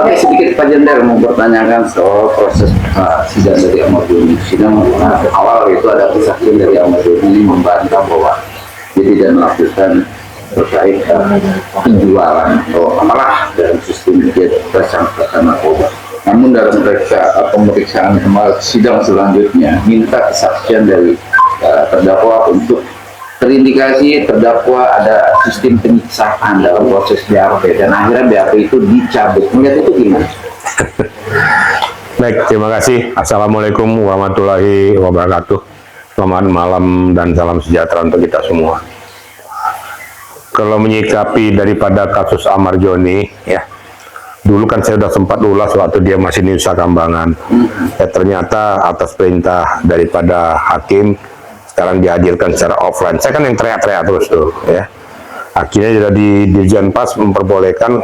Oke, sedikit Pak Jendar mau bertanyakan soal proses sidang dari Ahmad Doni. Sidang awal itu ada kesaksian dari Ahmad Doni membantah bahwa dia tidak melakukan terkait penjualan atau apalah dalam sistem dia tersangka narkoba. Namun dalam pemeriksaan sidang selanjutnya minta kesaksian dari terdakwa untuk terindikasi terdakwa ada sistem penyiksaan dalam proses BAP dan akhirnya BAP itu dicabut. Melihat itu gimana? Baik, terima kasih. Assalamualaikum warahmatullahi wabarakatuh. Selamat malam dan salam sejahtera untuk kita semua. Kalau menyikapi daripada kasus Ahmad Doni, ya, dulu kan saya sudah sempat ulas waktu dia masih di Nusa Kambangan. Ya, ternyata atas perintah daripada hakim sekarang dihadirkan secara offline. Saya kan yang teriak-teriak terus tuh, ya. Akhirnya jadi Dirjen Pas memperbolehkan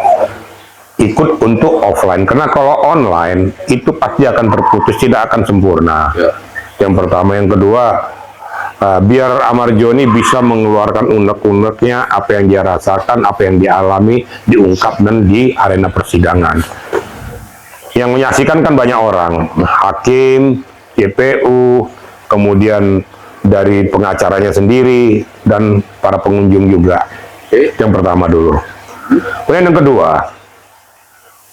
ikut untuk offline, karena kalau online itu pasti akan terputus, tidak akan sempurna. Ya. Yang pertama, yang kedua, biar Ahmad Doni bisa mengeluarkan unek-uneknya, apa yang dia rasakan, apa yang dia alami, diungkap dan di arena persidangan. Yang menyaksikan kan banyak orang, hakim, JPU, kemudian dari pengacaranya sendiri dan para pengunjung juga. Yang pertama dulu. Kemudian yang kedua,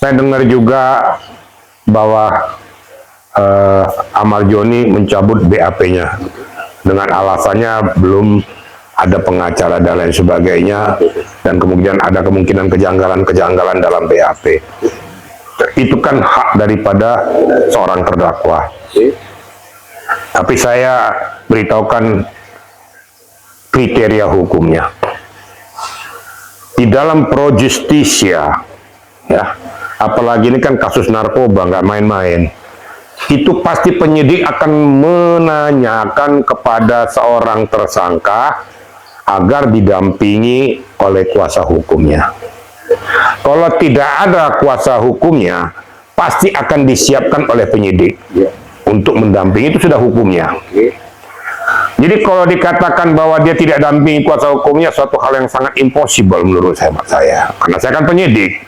saya dengar juga bahwa Ahmad Doni mencabut BAP-nya dengan alasannya belum ada pengacara dan lain sebagainya, dan kemudian ada kemungkinan kejanggalan dalam BAP. Itu kan hak daripada seorang terdakwa. Tapi saya beritahukan kriteria hukumnya. Di dalam pro justisia, ya, apalagi ini kan kasus narkoba, nggak main-main. Itu pasti penyidik akan menanyakan kepada seorang tersangka agar didampingi oleh kuasa hukumnya. Kalau tidak ada kuasa hukumnya, pasti akan disiapkan oleh penyidik untuk mendampingi, itu sudah hukumnya. Jadi kalau dikatakan bahwa dia tidak dampingi kuasa hukumnya, suatu hal yang sangat impossible menurut saya. Karena saya kan penyidik.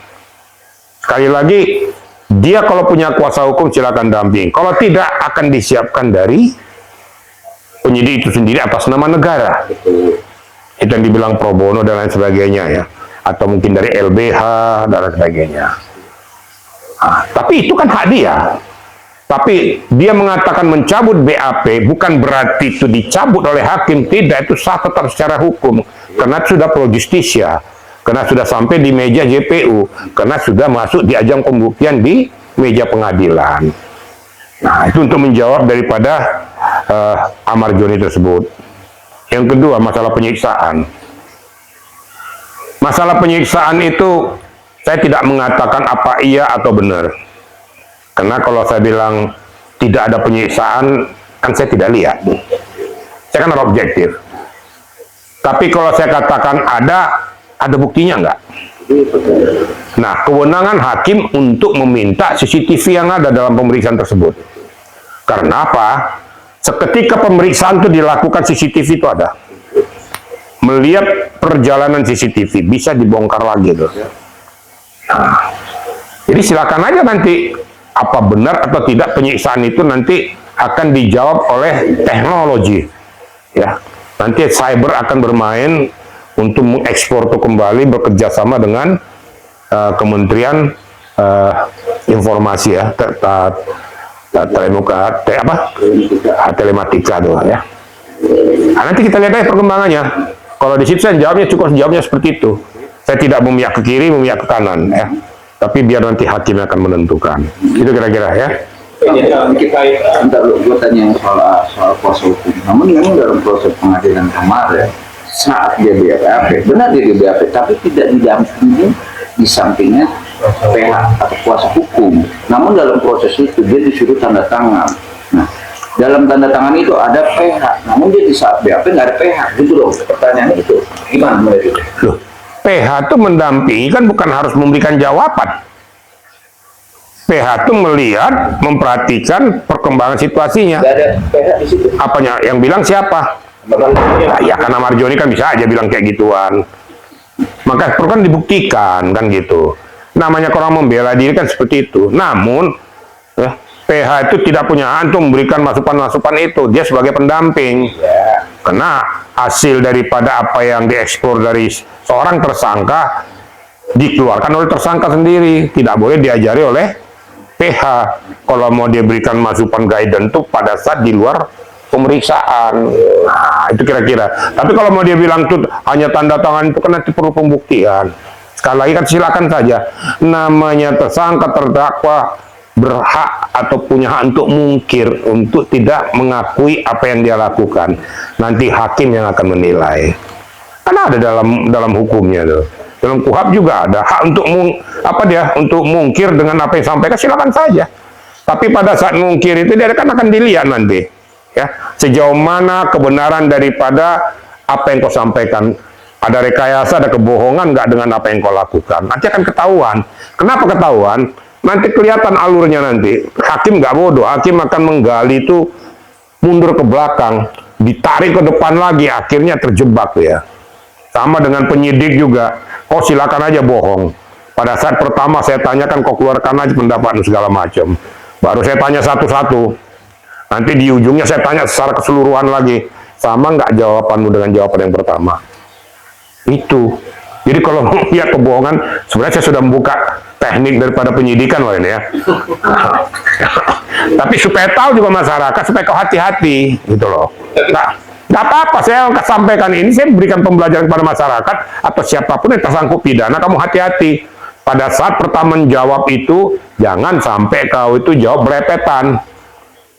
Sekali lagi, dia kalau punya kuasa hukum silakan damping. Kalau tidak, akan disiapkan dari penyidik itu sendiri atas nama negara. Itu yang dibilang pro bono dan lain sebagainya, ya. Atau mungkin dari LBH dan lain sebagainya. Tapi itu kan hak dia. Tapi dia mengatakan mencabut BAP bukan berarti itu dicabut oleh hakim. Tidak, itu sah tetap secara hukum. Karena sudah pro justisia. Karena sudah sampai di meja JPU. Karena sudah masuk di ajang pembuktian di meja pengadilan. Nah, itu untuk menjawab daripada Ahmad Doni tersebut. Yang kedua, masalah penyiksaan. Masalah penyiksaan itu saya tidak mengatakan apa iya atau benar. Karena kalau saya bilang tidak ada penyiksaan, kan saya tidak lihat. Saya kan objektif. Tapi kalau saya katakan ada buktinya enggak? Nah, kewenangan hakim untuk meminta CCTV yang ada dalam pemeriksaan tersebut. Karena apa? Seketika pemeriksaan itu dilakukan, CCTV itu ada. Melihat perjalanan CCTV, bisa dibongkar lagi tuh. Nah, jadi silakan aja nanti apa benar atau tidak penyiksaan itu nanti akan dijawab oleh teknologi, ya. Nanti cyber akan bermain untuk mengekspor itu kembali, bekerja sama dengan Kementerian Informasi, ya, telematika tuh, ya. Nah, nanti kita lihat aja perkembangannya. Kalau di situ saya jawabnya seperti itu. Saya tidak memihak ke kiri, memihak ke kanan, ya. Tapi biar nanti hakim akan menentukan. Itu kira-kira, ya. Kita gue tanya soal kuasa hukum. Namun memang dalam proses pengadilan kemarin saat dia BAP, benar dia di BAP, tapi tidak didampingi di sampingnya PH atau kuasa hukum. Namun dalam proses itu dia disuruh tanda tangan. Nah, dalam tanda tangan itu ada PH. Namun dia di saat BAP nggak ada PH. Gitu loh. Pertanyaannya itu gimana menurut itu? Loh, PH itu mendampingi kan bukan harus memberikan jawaban. PH itu melihat, memperhatikan perkembangan situasinya. Nggak ada PH di situ. Apanya? Yang bilang siapa? Nah, ya karena Ahmad Doni kan bisa aja bilang kayak gituan. Maka perlu kan dibuktikan kan gitu. namanya orang membela diri kan seperti itu. Namun ya, PH itu tidak punya hak untuk memberikan masukan-masukan itu. Dia sebagai pendamping. Karena hasil daripada apa yang dieksplor dari seorang tersangka dikeluarkan oleh tersangka sendiri, tidak boleh diajari oleh PH. Kalau mau dia berikan masukan guidance itu pada saat di luar pemeriksaan. Nah, itu kira-kira. Tapi kalau mau dia bilang itu hanya tanda tangan, itu kan nanti perlu pembuktian. Sekali lagi kan silakan saja. Namanya tersangka, terdakwa berhak atau punya hak untuk mungkir, untuk tidak mengakui apa yang dia lakukan. Nanti hakim yang akan menilai. Karena ada dalam hukumnya tuh. Dalam KUHP juga ada hak untuk untuk mungkir dengan apa yang disampaikan, silakan saja. Tapi pada saat mungkir itu dia akan dilihat nanti, ya, sejauh mana kebenaran daripada apa yang kau sampaikan. Ada rekayasa, ada kebohongan nggak dengan apa yang kau lakukan. Nanti akan ketahuan. Kenapa ketahuan? Nanti kelihatan alurnya nanti. Hakim nggak bodoh, hakim akan menggali itu mundur ke belakang, ditarik ke depan lagi, akhirnya terjebak ya. Sama dengan penyidik juga. Oh silakan aja bohong. Pada saat pertama saya tanyakan, kau keluarkan aja pendapat segala macam. Baru saya tanya satu-satu. Nanti di ujungnya saya tanya secara keseluruhan lagi. Sama nggak jawabanmu dengan jawaban yang pertama? Itu. Jadi kalau mau lihat kebohongan, sebenarnya saya sudah membuka teknik daripada penyidikan loh ini ya. Tapi supaya tahu juga masyarakat, supaya kau hati-hati gitu loh. Nah, nggak apa-apa, saya sampaikan ini, saya berikan pembelajaran kepada masyarakat atau siapapun yang tersangkut pidana, kamu hati-hati. Pada saat pertama menjawab itu, jangan sampai kau itu jawab berepetan.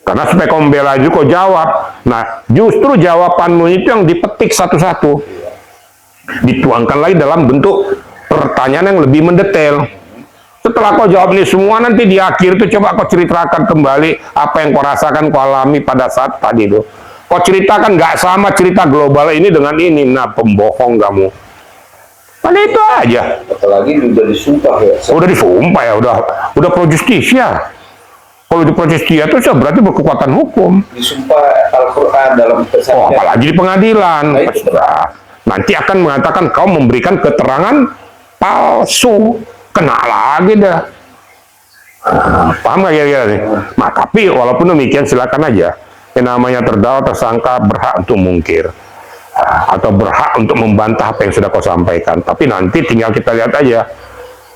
Karena supaya kau membela itu, kau jawab. Nah, justru jawabanmu itu yang dipetik satu-satu. Dituangkan lagi dalam bentuk pertanyaan yang lebih mendetail. Setelah kau jawab ini semua, nanti di akhir itu coba kau ceritakan kembali apa yang kau rasakan, kau alami pada saat tadi itu. Kau ceritakan nggak sama cerita global ini dengan ini. Nah, pembohong kamu. Pada itu aja. Apalagi udah disumpah ya. Udah disumpah ya, udah pro justisia. Kalau di pro justisia itu berarti berkekuatan hukum. Disumpah Al-Quran dalam kesaksian. Oh, apalagi di pengadilan. Nah, itu. Nanti akan mengatakan kau memberikan keterangan palsu. Kena lagi dah. Paham nggak kira-kira nih? Nah, tapi walaupun demikian silakan aja. Yang namanya terdakwa tersangka berhak untuk mungkir. Atau berhak untuk membantah apa yang sudah kau sampaikan. Tapi nanti tinggal kita lihat aja.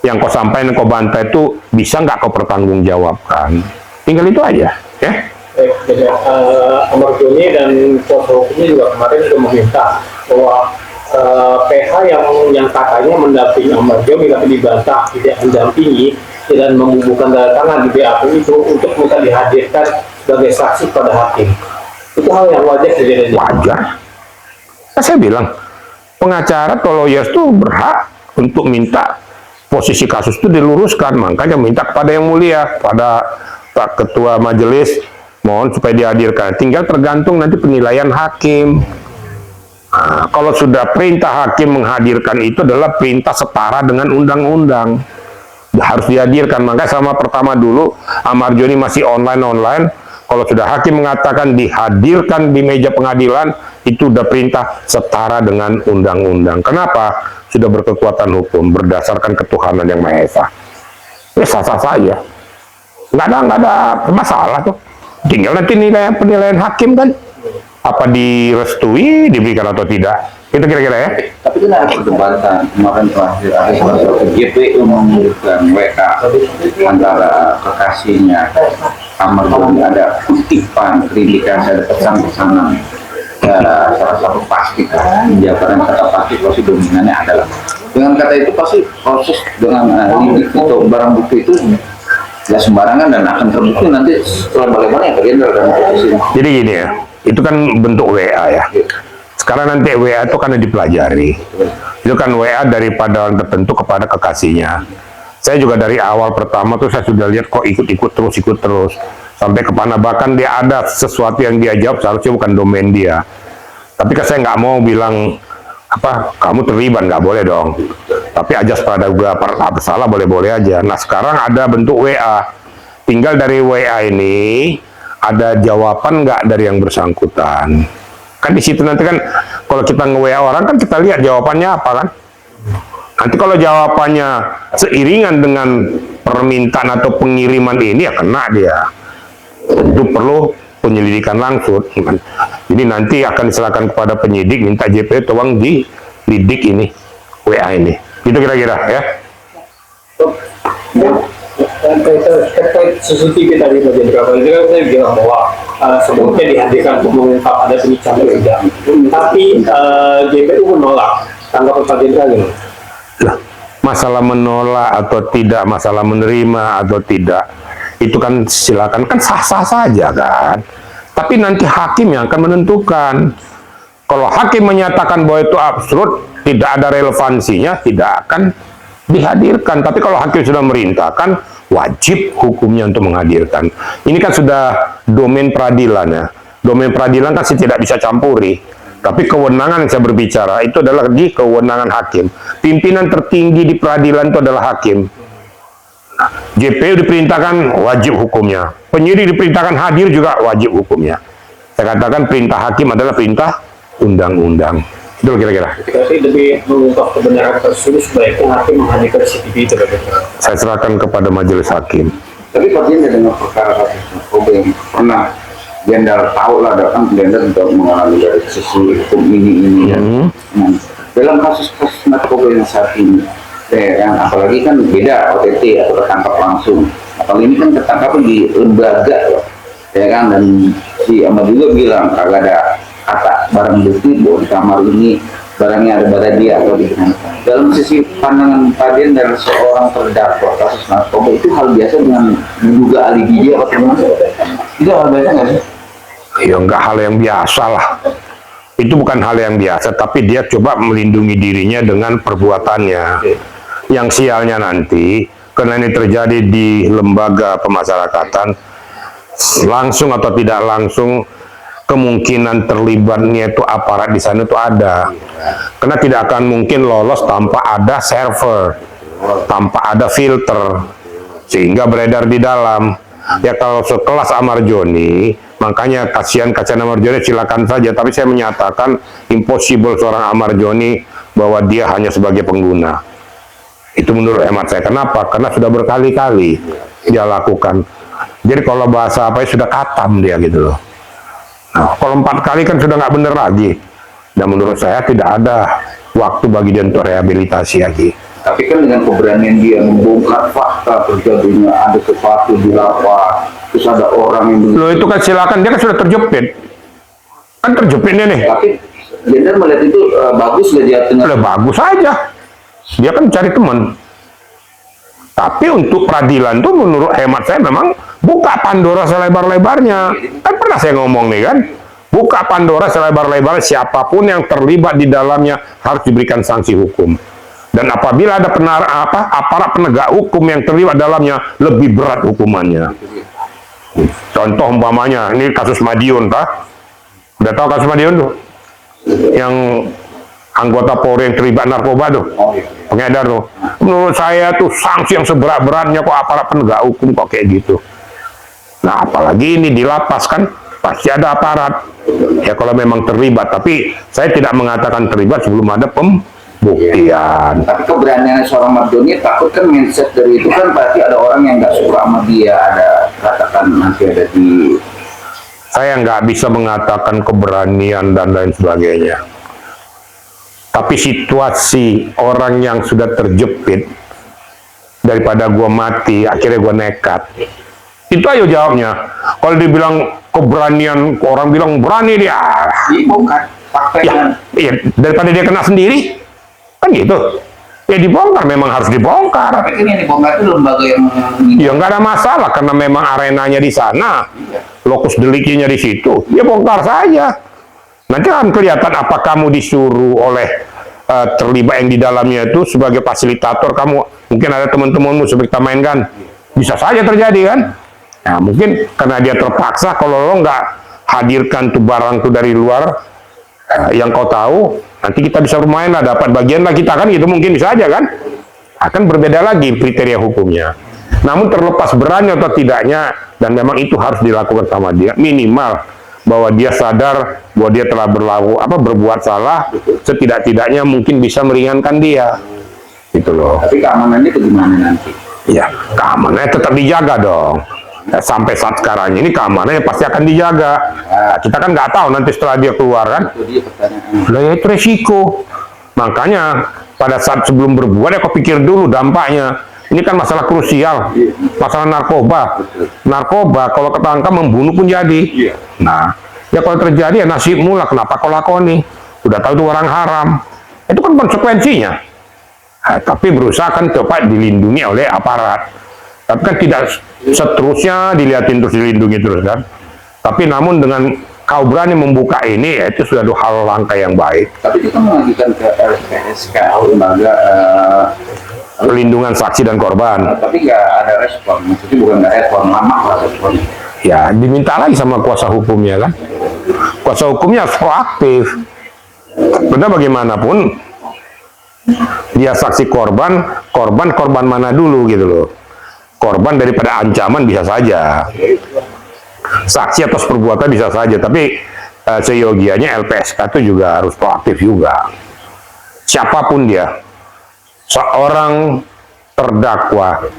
Yang kau sampaikan, yang kau bantah itu bisa nggak kau pertanggungjawabkan. Tinggal itu aja. Ya. Jadi Amar Joni dan kuasa hukumnya juga kemarin sudah meminta bahwa PH yang katanya mendampingi Amar Joni tapi dibantah tidak mendampingi dan membubuhkan tanda tangan di BAP itu untuk bisa dihadirkan sebagai saksi pada hakim. Itu hal yang wajar terjadi. Wajar. Nah, saya bilang pengacara atau lawyers itu berhak untuk minta posisi kasus itu diluruskan. Makanya minta kepada yang mulia, pada Pak Ketua Majelis, mohon supaya dihadirkan. Tinggal tergantung nanti penilaian hakim. Nah, kalau sudah perintah hakim menghadirkan itu adalah perintah setara dengan undang-undang. Harus dihadirkan. Makanya sama pertama dulu, Amar Joni masih online. Kalau sudah hakim mengatakan dihadirkan di meja pengadilan, itu udah perintah setara dengan undang-undang. Kenapa? Sudah berkekuatan hukum, berdasarkan ketuhanan yang Maha Esa. Ya sah-sah saja. Nggak ada masalah tuh. Tinggal nanti penilaian hakim kan, apa direstui, diberikan atau tidak. Itu kira-kira ya. Tapi kan ada perdebatan kemarin terakhir ada salah satu GPU mengirimkan WA antara kekasihnya Amar Joni, ada kutipan kritikan, ada pesan-pesanan. Ya, salah satu pasti kan jawaban kata pasti proses dominannya adalah dengan kata itu pasti proses dengan lidik atau barang bukti itu ya sembarangan dan akan terbukti nanti setelah bagaimana yang terjadi dalam proses ini. Jadi gini ya, itu kan bentuk WA ya. Sekarang nanti WA itu kan dipelajari. Itu kan WA daripada orang tertentu kepada kekasihnya. Saya juga dari awal pertama tuh saya sudah lihat kok ikut terus. Sampai kemana, bahkan dia ada sesuatu yang dia jawab seharusnya bukan domain dia. Tapi kan saya nggak mau bilang, kamu terlibat, nggak boleh dong. Tapi ajas praduga bersalah boleh-boleh aja. Nah sekarang ada bentuk WA. Tinggal dari WA ini, ada jawaban nggak dari yang bersangkutan. Kan di situ nanti kan kalau kita nge-WA orang kan kita lihat jawabannya apa kan. Nanti kalau jawabannya seiringan dengan permintaan atau pengiriman ini, ya kena dia. Tentu perlu penyelidikan langsung. Jadi nanti akan diserahkan kepada penyidik, minta JP tolong dilidik ini, WA ini. Itu kira-kira ya. Terkait CCTV tadi Pak Jenderal, Pak Jenderal saya bilang bahwa sebelumnya dihadirkan untuk mengungkap ada penipuan juga. Tapi JPU menolak. Tanggapan Pak Jenderal gimana? Lah, masalah menolak atau tidak, masalah menerima atau tidak, itu kan silakan, kan sah-sah saja kan. Tapi nanti hakim yang akan menentukan. Kalau hakim menyatakan bahwa itu absurd, tidak ada relevansinya, tidak akan dihadirkan. Tapi kalau hakim sudah merintahkan, wajib hukumnya untuk menghadirkan. Ini kan sudah domain peradilan ya. Domain peradilan kan saya tidak bisa campuri. Tapi kewenangan yang saya berbicara itu adalah di kewenangan hakim. Pimpinan tertinggi di peradilan itu adalah hakim. JPU diperintahkan, wajib hukumnya. Penyidik diperintahkan hadir, juga wajib hukumnya. Saya katakan perintah hakim adalah perintah undang-undang. Itu kira-kira. Tapi demi mengungkap kebenaran kasus ini, sebaiknya hakim menghadirkan CCTV itu. Saya serahkan kepada majelis hakim. Tapi Pak Jenderal dengan perkara kasus narkoba yang pernah Jenderal tahu lah, datang Jenderal untuk mengalami dari sisi hukum ini ya. Dalam kasus-kasus narkoba yang saat ini, yang apalagi kan beda OTT atau tertangkap langsung. Apalagi ini kan tertangkap di lembaga ya kan, dan si Ahmad juga bilang kagak ada kata barang bukti bahwa di kamar ini barangnya ada pada dia atau di mana. Dalam sisi pandangan Pak Jenderal seorang terdakwa kasus narkoba, itu hal biasa dengan menduga alibi dia atau gimana? Itu hal biasa nggak sih? Ya enggak hal yang biasa lah. Itu bukan hal yang biasa, tapi dia coba melindungi dirinya dengan perbuatannya. Yang sialnya nanti, karena ini terjadi di lembaga pemasyarakatan, langsung atau tidak langsung, kemungkinan terlibatnya itu aparat di sana itu ada. Karena tidak akan mungkin lolos tanpa ada server, tanpa ada filter, sehingga beredar di dalam. Ya kalau sekelas Ahmad Joni, makanya kasihan Ahmad Joni, silakan saja. Tapi saya menyatakan impossible seorang Ahmad Joni bahwa dia hanya sebagai pengguna. Itu menurut hemat saya. Kenapa? Karena sudah berkali-kali dia lakukan. Jadi kalau bahasa apa ya, sudah katam dia gitu loh. Nah, kalau 4 kali kan sudah nggak bener lagi. Dan menurut saya tidak ada waktu bagi dia untuk rehabilitasi lagi. Tapi kan dengan keberanian dia membongkar fakta terjadinya ada sesuatu di lapas, terus ada orang yang Loh itu kan silakan, dia kan sudah terjepit. Kan terjepitnya nih. tapi Jenderal melihat itu bagus lah dia tengah. Udah bagus aja. Dia kan cari teman. Tapi untuk peradilan tuh menurut hemat saya memang buka Pandora selebar-lebarnya. Kan pernah saya ngomong nih kan. Buka Pandora selebar-lebarnya, siapapun yang terlibat di dalamnya harus diberikan sanksi hukum. Dan apabila ada aparat penegak hukum yang terlibat dalamnya, lebih berat hukumannya. Contoh umpamanya, ini kasus Madiun, Pak. Udah tahu kasus Madiun tuh? Yang anggota Polri yang terlibat narkoba tuh, pengedar tuh. Menurut saya tuh sanksi yang seberat-beratnya kok aparat penegak hukum kok kayak gitu. Nah apalagi ini di lapas kan pasti ada aparat. Ya kalau memang terlibat, tapi saya tidak mengatakan terlibat sebelum ada pembuktian. Tapi keberanian seorang Mardoni, takut kan mindset dari itu kan pasti ada orang yang nggak suka sama dia, ada katakan nanti ada di. Saya nggak bisa mengatakan keberanian dan lain sebagainya. Tapi situasi orang yang sudah terjepit, daripada gua mati, akhirnya gua nekat. Itu ayo jawabnya. Kalau dibilang keberanian, orang bilang berani dia. Dibongkar faktanya. Ya, daripada dia kena sendiri, kan gitu. Ya dibongkar, memang harus dibongkar. Tapi kan yang dibongkar itu lembaga yang. Ya nggak ada masalah, karena memang arenanya di sana, lokus deliknya di situ. Ya bongkar saja. Nanti akan kelihatan apa kamu disuruh oleh terlibat yang di dalamnya itu sebagai fasilitator. Kamu mungkin ada teman-temanmu seperti kita mainkan, bisa saja terjadi kan. Nah mungkin karena dia terpaksa, kalau lo nggak hadirkan tuh barang tuh dari luar yang kau tahu, nanti kita bisa bermain lah, dapat bagian lah kita kan, gitu mungkin bisa aja kan. Akan berbeda lagi kriteria hukumnya. Namun terlepas berani atau tidaknya, dan memang itu harus dilakukan sama dia, minimal bahwa dia sadar bahwa dia telah berbuat salah, setidak-tidaknya mungkin bisa meringankan dia. gitu loh. Tapi keamanannya bagaimana nanti? Ya, keamanannya tetap dijaga dong. Ya, sampai saat sekarang ini keamanannya pasti akan dijaga. Nah, kita kan nggak tahu nanti setelah dia keluar kan. Itu dia pertanyaan. Lah ya itu resiko. Makanya pada saat sebelum berbuat ya kau pikir dulu dampaknya. Ini kan masalah krusial, masalah narkoba. Narkoba kalau ketangkap membunuh pun jadi. Nah, ya kalau terjadi ya nasibmu lah, kenapa kau lakoni? Udah tahu itu orang haram. Itu kan konsekuensinya. Nah, tapi berusaha kan coba dilindungi oleh aparat. Tapi kan tidak seterusnya dilihatin terus dilindungi terus kan. Tapi namun dengan kau berani membuka ini, ya itu sudah hal langkah yang baik. Tapi kita mengajukan ke LPSK, lembaga Pelindungan saksi dan korban. tapi nggak ada respon. Maksudnya bukan nggak respon, lama lah respon. Ya diminta lagi sama kuasa hukumnya kan. Kuasa hukumnya harus proaktif. Karena bagaimanapun dia saksi korban, korban mana dulu gitu loh. Korban daripada ancaman bisa saja. Saksi atas perbuatan bisa saja, tapi seyogianya LPSK itu juga harus proaktif juga. Siapapun dia, seorang terdakwa,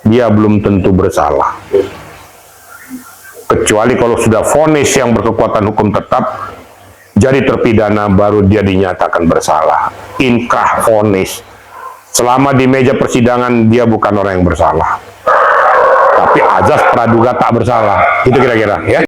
dia belum tentu bersalah. Kecuali kalau sudah vonis yang berkekuatan hukum tetap, jadi terpidana baru dia dinyatakan bersalah. Inkrah vonis. Selama di meja persidangan dia bukan orang yang bersalah. Tapi azas praduga tak bersalah. Itu kira-kira ya.